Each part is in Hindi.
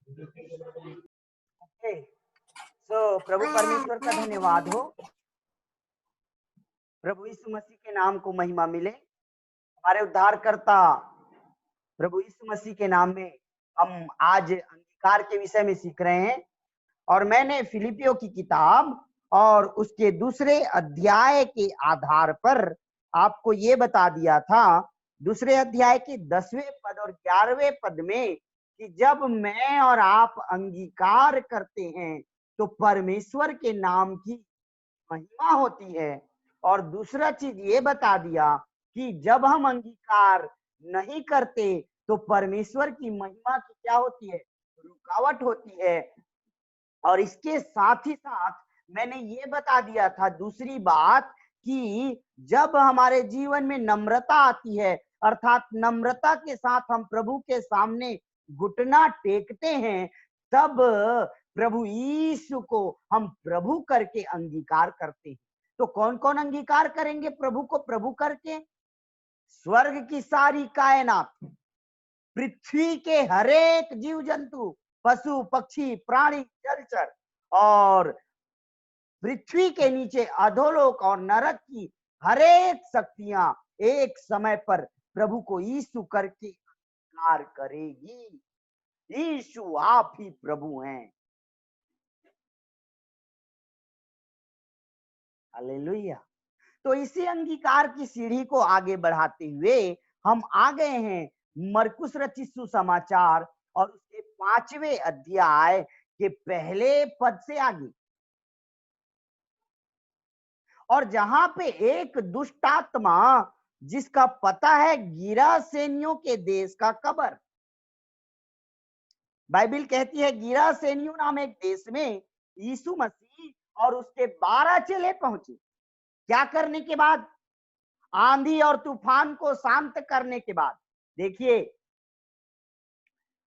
सो प्रभु परमेश्वर का धन्यवाद हो। प्रभु यीशु मसीह के नाम को महिमा मिले। हमारे उद्धारकर्ता प्रभु यीशु मसीह के नाम में हम आज अंगीकार के विषय में सीख रहे हैं। और मैंने फिलिपियों की किताब और उसके दूसरे अध्याय के आधार पर आपको ये बता दिया था, दूसरे अध्याय के 10वें पद और 11वें पद में, कि जब मैं और आप अंगीकार करते हैं तो परमेश्वर के नाम की महिमा होती है। और दूसरा चीज ये बता दिया कि जब हम अंगीकार नहीं करते तो परमेश्वर की महिमा की क्या होती है, रुकावट होती है। और इसके साथ ही साथ मैंने ये बता दिया था दूसरी बात, कि जब हमारे जीवन में नम्रता आती है, अर्थात नम्रता के साथ हम प्रभु के सामने घुटना टेकते हैं, तब प्रभु यीशु को हम प्रभु करके अंगीकार करते हैं। तो कौन कौन अंगीकार करेंगे प्रभु को प्रभु करके? स्वर्ग की सारी कायनात, पृथ्वी के हरेक जीव जंतु, पशु पक्षी प्राणी जलचर, और पृथ्वी के नीचे अधोलोक और नरक की हरेक शक्तियां एक समय पर प्रभु को यीशु करके अंगीकार करेगी। यीशु आप ही प्रभु हैं। हालेलुया। तो इसी अंगीकार की सीढ़ी को आगे बढ़ाते हुए हम आ गए हैं मरकुस रचित सुसमाचार और उसके 5वें अध्याय के पहले पद से आगे, और जहां पे एक दुष्ट आत्मा, जिसका पता है गिरासेनियों के देश का कब्र। बाइबिल कहती है गिरासेनियों नाम एक देश में यीशु मसीह और उसके 12 चेले पहुंचे। क्या करने के बाद? आंधी और तूफान को शांत करने के बाद। देखिए,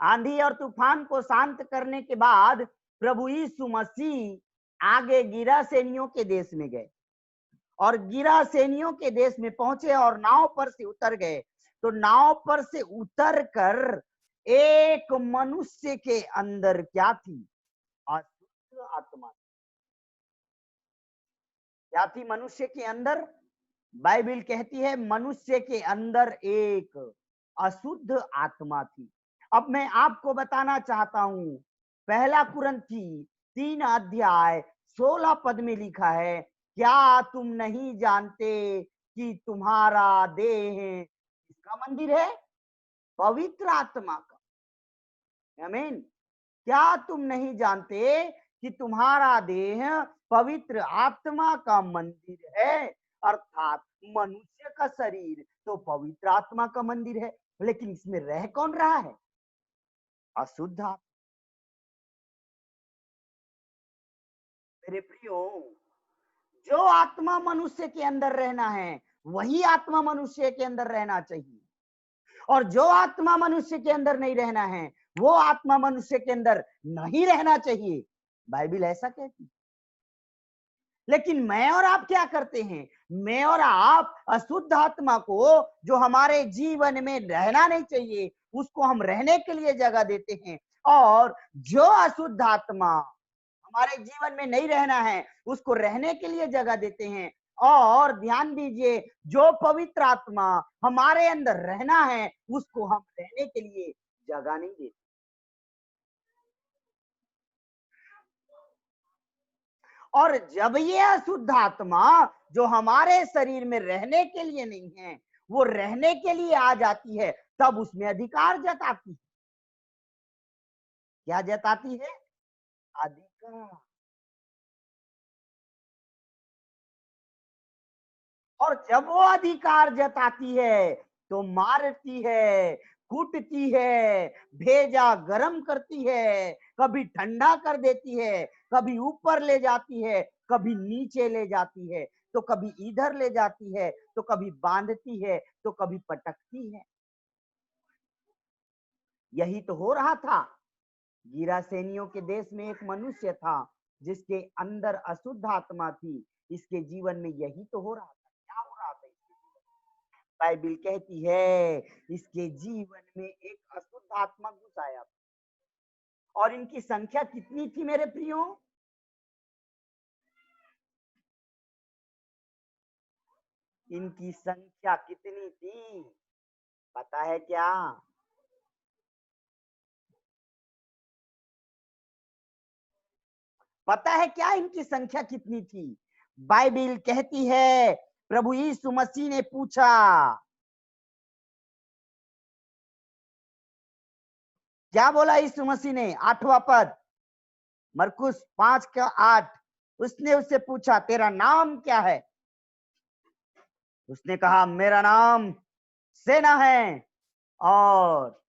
आंधी और तूफान को शांत करने के बाद प्रभु यीशु मसीह आगे गिरासेनियों के देश में गए और गिरासेनियों के देश में पहुंचे और नाव पर से उतर गए। तो नाव पर से उतर कर एक मनुष्य के अंदर क्या थी? अशुद्ध आत्मा। क्या थी मनुष्य के अंदर? बाइबिल कहती है मनुष्य के अंदर एक अशुद्ध आत्मा थी। अब मैं आपको बताना चाहता हूं, पहला कुरिन्थी 3 अध्याय 16 पद में लिखा है, क्या तुम नहीं जानते कि तुम्हारा देह किसका मंदिर है? पवित्र आत्मा का। आमीन। क्या तुम नहीं जानते कि तुम्हारा देह पवित्र आत्मा का मंदिर है? अर्थात मनुष्य का शरीर तो पवित्र आत्मा का मंदिर है, लेकिन इसमें रह कौन रहा है? अशुद्ध आत्मा। मेरे प्रियो, जो आत्मा मनुष्य के अंदर रहना है वही आत्मा मनुष्य के अंदर रहना चाहिए, और जो आत्मा मनुष्य के अंदर नहीं रहना है वो आत्मा मनुष्य के अंदर नहीं रहना चाहिए। बाइबिल ऐसा कहती है। लेकिन मैं और आप क्या करते हैं? मैं और आप अशुद्ध आत्मा को, जो हमारे जीवन में रहना नहीं चाहिए, उसको हम रहने के लिए जगह देते हैं। और जो अशुद्ध आत्मा हमारे जीवन में नहीं रहना है उसको रहने के लिए जगह देते हैं। और ध्यान दीजिए, जो पवित्र आत्मा हमारे अंदर रहना है उसको हम रहने के लिए जगह नहीं देते। और जब ये अशुद्ध आत्मा, जो हमारे शरीर में रहने के लिए नहीं है, वो रहने के लिए आ जाती है, तब उसमें अधिकार जताती है। क्या जताती है? अधिकार। और जब वो अधिकार जताती है तो मारती है, कूटती है, भेजा गरम करती है, कभी ठंडा कर देती है, कभी ऊपर ले जाती है, कभी नीचे ले जाती है, तो कभी इधर ले जाती है, तो कभी बांधती है, तो कभी पटकती है। यही तो हो रहा था। गिरासेनियों के देश में एक मनुष्य था जिसके अंदर अशुद्ध आत्मा थी। इसके जीवन में यही तो हो रहा था। क्या हो रहा था इसके जीवन में? बाइबिल कहती है इसके जीवन में एक अशुद्ध आत्मा घुस आया और इनकी संख्या कितनी थी मेरे प्रियो? इनकी संख्या कितनी थी पता है क्या? पता है क्या इनकी संख्या कितनी थी? बाइबिल कहती है प्रभु यीशु मसीह ने पूछा, क्या बोला यीशु मसीह ने? 8वां पद, मरकुस 5:8। उसने उससे पूछा तेरा नाम क्या है? उसने कहा मेरा नाम सेना है। और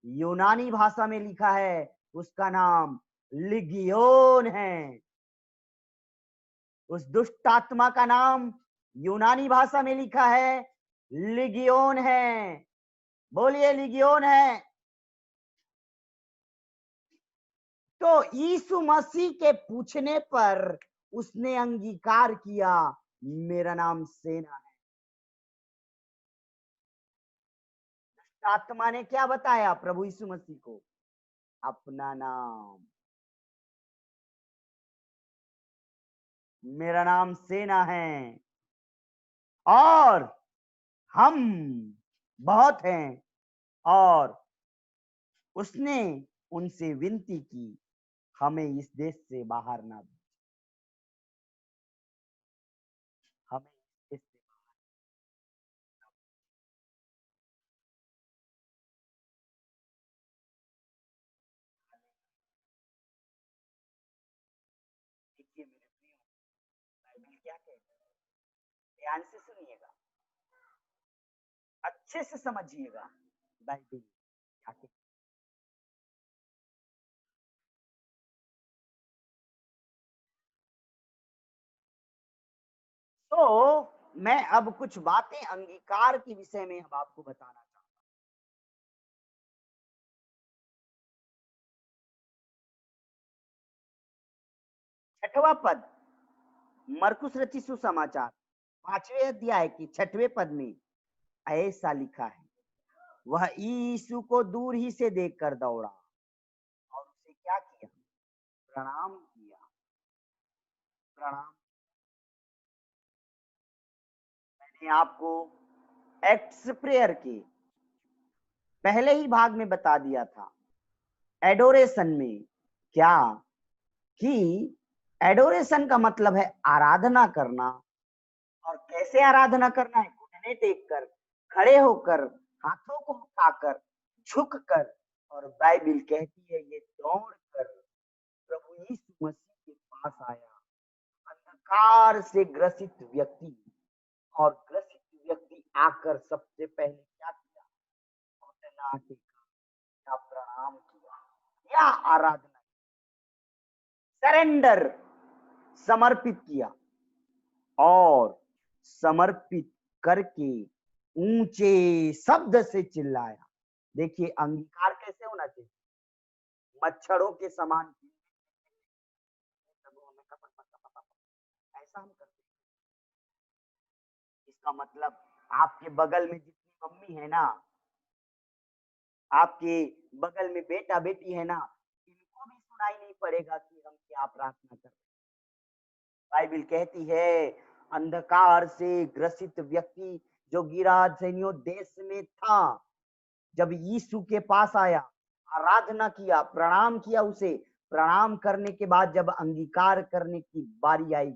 यूनानी भाषा में लिखा है उसका नाम लिगियोन है। उस दुष्ट आत्मा का नाम यूनानी भाषा में लिखा है लिगियोन है। बोलिए लिगियोन है। तो यीशु मसीह के पूछने पर उसने अंगीकार किया मेरा नाम सेना है। आत्मा ने क्या बताया प्रभु यीशु मसीह को? अपना नाम। मेरा नाम सेना है और हम बहुत हैं। और उसने उनसे विनती की हमें इस देश से बाहर ना भेजें। हमें इस देश से देखिए मेरे प्रियो, बाइबल क्या कहता है? ध्यान से सुनिएगा, अच्छे से समझिएगा बाइबल क्या कहता है। तो मैं अब कुछ बातें अंगीकार के विषय में अब आपको बताना चाहूंगा। 6वां पद, मरकुस रचित सुसमाचार 5वें अध्याय की 6वें पद में ऐसा लिखा है, वह यीशु को दूर ही से देखकर दौड़ा और उसे क्या किया? प्रणाम किया। प्रणाम। मैंने आपको एक्ट्स प्रेयर के पहले ही भाग में बता दिया था एडोरेशन में क्या, कि एडोरेशन का मतलब है आराधना करना। और कैसे आराधना करना है? घुटने टेककर, खड़े होकर, हाथों को उठाकर, झुककर। और बाइबिल कहती है ये दौड़कर प्रभु यीशु मसीह के पास आया। अंधकार से ग्रसित व्यक्ति, और ग्रसित व्यक्ति आकर सबसे पहले क्या किया? घुटना टेका या प्रणाम किया या आराधना, सरेंडर, समर्पित किया। और समर्पित करके ऊंचे शब्द से चिल्लाया। देखिए अंगीकार कैसे होना चाहिए? मच्छरों के समान ऐसा हम करते हैं। इसका मतलब आपके बगल में जितनी मम्मी है ना, आपके बगल में बेटा बेटी है ना, इनको भी सुनाई नहीं पड़ेगा कि हम क्या प्रार्थना कर रहे हैं। बाइबिल कहती है अंधकार से ग्रसित व्यक्ति जो गिरासेनियों देश में था, जब यीशु के पास आया, आराधना किया, प्रणाम किया, उसे प्रणाम करने के बाद जब अंगीकार करने की बारी आई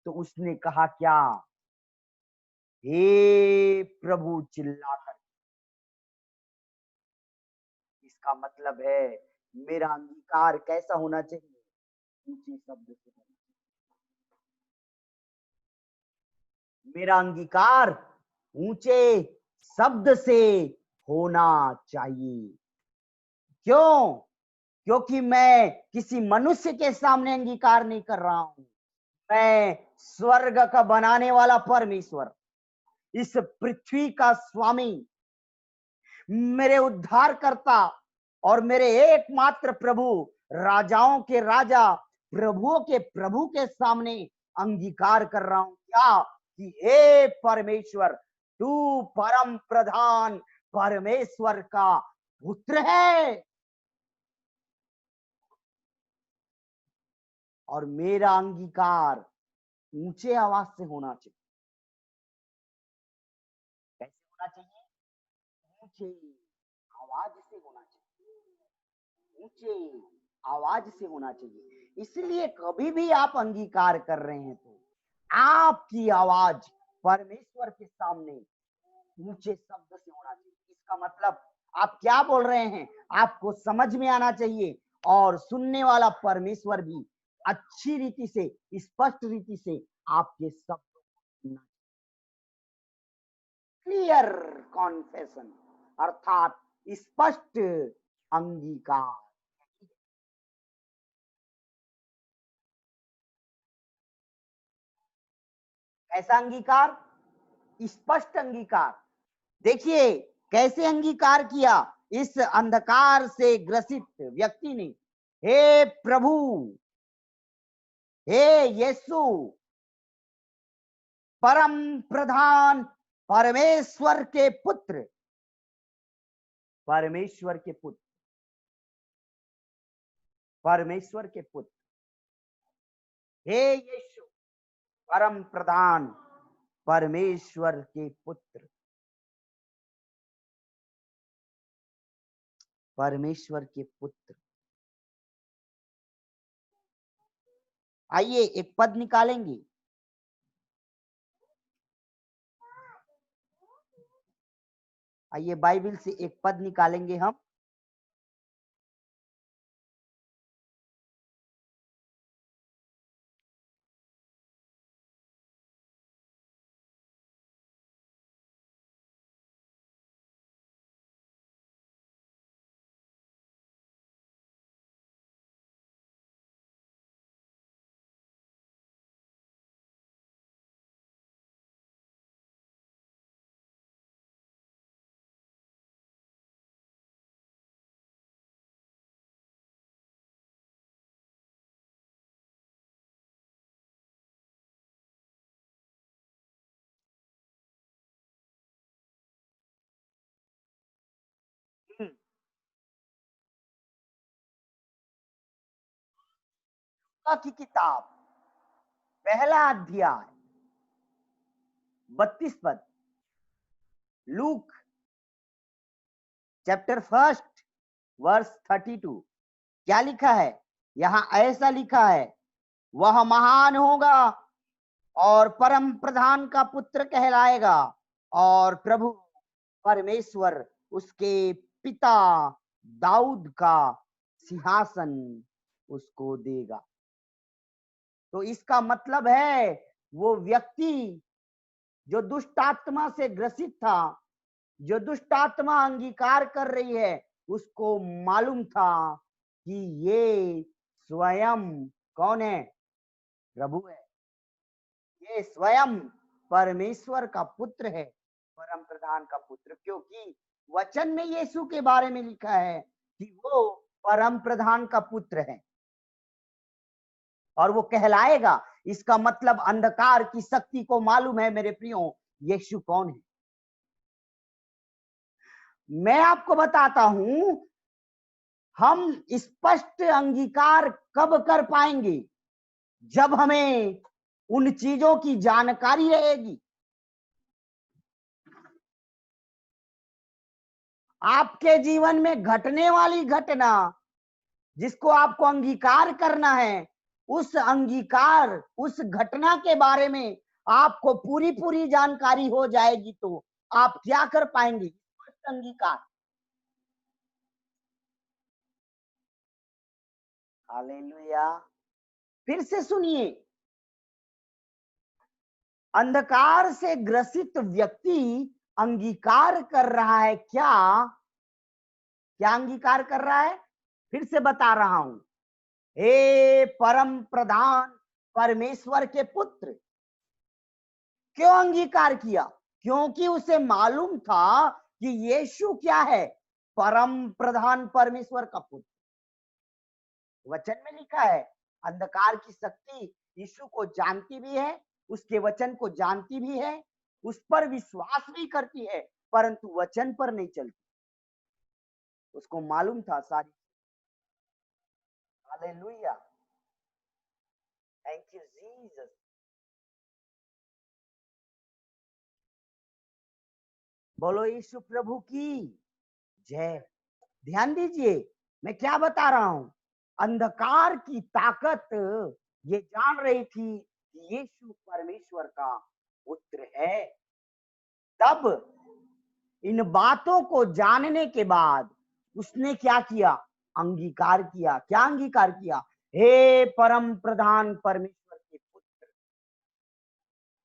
तो उसने कहा क्या? हे प्रभु चिल्लाकर। इसका मतलब है मेरा अंगीकार कैसा होना चाहिए? ऊंचे शब्द से होना चाहिए। मेरा अंगीकार ऊंचे शब्द से होना चाहिए। क्यों? क्योंकि मैं किसी मनुष्य के सामने अंगीकार नहीं कर रहा हूं। मैं स्वर्ग का बनाने वाला परमेश्वर, इस पृथ्वी का स्वामी, मेरे उद्धारकर्ता और मेरे एकमात्र प्रभु, राजाओं के राजा, प्रभुओं के प्रभु के सामने अंगीकार कर रहा हूं क्या? कि हे परमेश्वर, तू परम प्रधान परमेश्वर का पुत्र है। और मेरा अंगीकार ऊंचे आवाज से होना चाहिए। कैसे होना चाहिए? ऊंचे आवाज से होना चाहिए, ऊंचे आवाज से होना चाहिए। इसलिए कभी भी आप अंगीकार कर रहे हैं तो आपकी आवाज परमेश्वर के सामने ऊंचे शब्द से होना चाहिए। इसका मतलब आप क्या बोल रहे हैं आपको समझ में आना चाहिए, और सुनने वाला परमेश्वर भी अच्छी रीति से, स्पष्ट रीति से आपके शब्द को सुनना। क्लियर कॉन्फेशन अर्थात स्पष्ट अंगीकार। ऐसा अंगीकार, स्पष्ट अंगीकार। देखिए कैसे अंगीकार किया इस अंधकार से ग्रसित व्यक्ति ने। हे प्रभु, हे यीशु, परम प्रधान, परमेश्वर के पुत्र, परमेश्वर के पुत्र, परमेश्वर के पुत्र, हे यीशु, परम प्रधान, परमेश्वर के पुत्र, परमेश्वर के पुत्र। आइए एक पद निकालेंगे। आइए बाइबल से एक पद निकालेंगे हम। की किताब पहला अध्याय 32 पद। Luke chapter 1 verse 32। क्या लिखा है? यहां ऐसा लिखा है, वह महान होगा और परम प्रधान का पुत्र कहलाएगा, और प्रभु परमेश्वर उसके पिता दाऊद का सिंहासन उसको देगा। तो इसका मतलब है वो व्यक्ति जो दुष्ट आत्मा से ग्रसित था, जो दुष्ट आत्मा अंगीकार कर रही है, उसको मालूम था कि ये स्वयं कौन है? प्रभु है। ये स्वयं परमेश्वर का पुत्र है, परम प्रधान का पुत्र। क्योंकि वचन में यीशु के बारे में लिखा है कि वो परम प्रधान का पुत्र है और वो कहलाएगा। इसका मतलब अंधकार की शक्ति को मालूम है मेरे प्रियो, यीशु कौन है। मैं आपको बताता हूं, हम स्पष्ट अंगीकार कब कर पाएंगे? जब हमें उन चीजों की जानकारी रहेगी। आपके जीवन में घटने वाली घटना जिसको आपको अंगीकार करना है, उस अंगीकार, उस घटना के बारे में आपको पूरी पूरी जानकारी हो जाएगी तो आप क्या कर पाएंगे? स्पष्ट अंगीकार। हालेलुया। फिर से सुनिए, अंधकार से ग्रसित व्यक्ति अंगीकार कर रहा है क्या? क्या अंगीकार कर रहा है? फिर से बता रहा हूं, हे परम प्रधान परमेश्वर के पुत्र। क्यों अंगीकार किया? क्योंकि उसे मालूम था कि यीशु क्या है? परम प्रधान परमेश्वर का पुत्र। वचन में लिखा है, अंधकार की शक्ति यीशु को जानती भी है, उसके वचन को जानती भी है, उस पर विश्वास भी करती है, परंतु वचन पर नहीं चलती। उसको मालूम था सारी। हालेलुया। Thank you Jesus. बोलो यीशु प्रभु की जय। ध्यान दीजिए, मैं क्या बता रहा हूं। अंधकार की ताकत ये जान रही थी कि यीशु परमेश्वर का पुत्र है। तब इन बातों को जानने के बाद उसने क्या किया? अंगीकार किया। क्या अंगीकार किया? हे परम प्रधान परमेश्वर के पुत्र।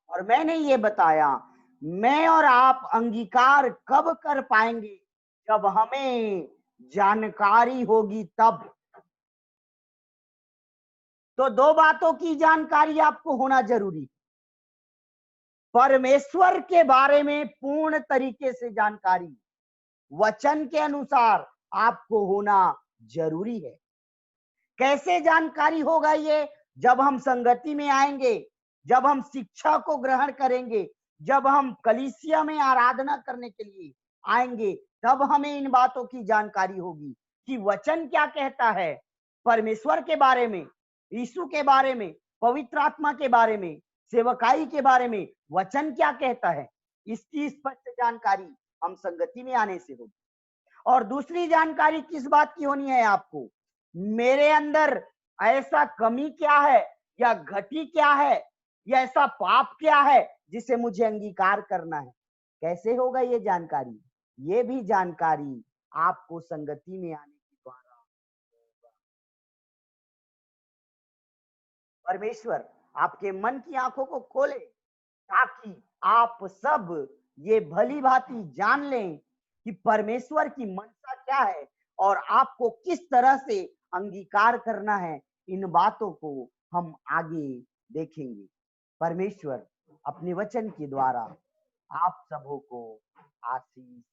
और मैंने ये बताया, मैं और आप अंगीकार कब कर पाएंगे? जब हमें जानकारी होगी तब। तो दो बातों की जानकारी आपको होना जरूरी। परमेश्वर के बारे में पूर्ण तरीके से जानकारी वचन के अनुसार आपको होना जरूरी है। कैसे जानकारी होगा ये? जब हम संगति में आएंगे, जब हम शिक्षा को ग्रहण करेंगे, जब हम कलीसिया में आराधना करने के लिए आएंगे, तब हमें इन बातों की जानकारी होगी कि वचन क्या कहता है परमेश्वर के बारे में, यीशु के बारे में, पवित्र आत्मा के बारे में, सेवकाई के बारे में वचन क्या कहता है। इसकी स्पष्ट जानकारी हम संगति में आने से होगी। और दूसरी जानकारी किस बात की होनी है आपको? मेरे अंदर ऐसा कमी क्या है या घटी क्या है या ऐसा पाप क्या है जिसे मुझे अंगीकार करना है। कैसे होगा ये जानकारी? ये भी जानकारी आपको संगति में आने के द्वारा होगा। परमेश्वर आपके मन की आंखों को खोले ताकि आप सब ये भली भांति जान लें कि परमेश्वर की मनसा क्या है और आपको किस तरह से अंगीकार करना है। इन बातों को हम आगे देखेंगे। परमेश्वर अपने वचन के द्वारा आप सबों को आशीष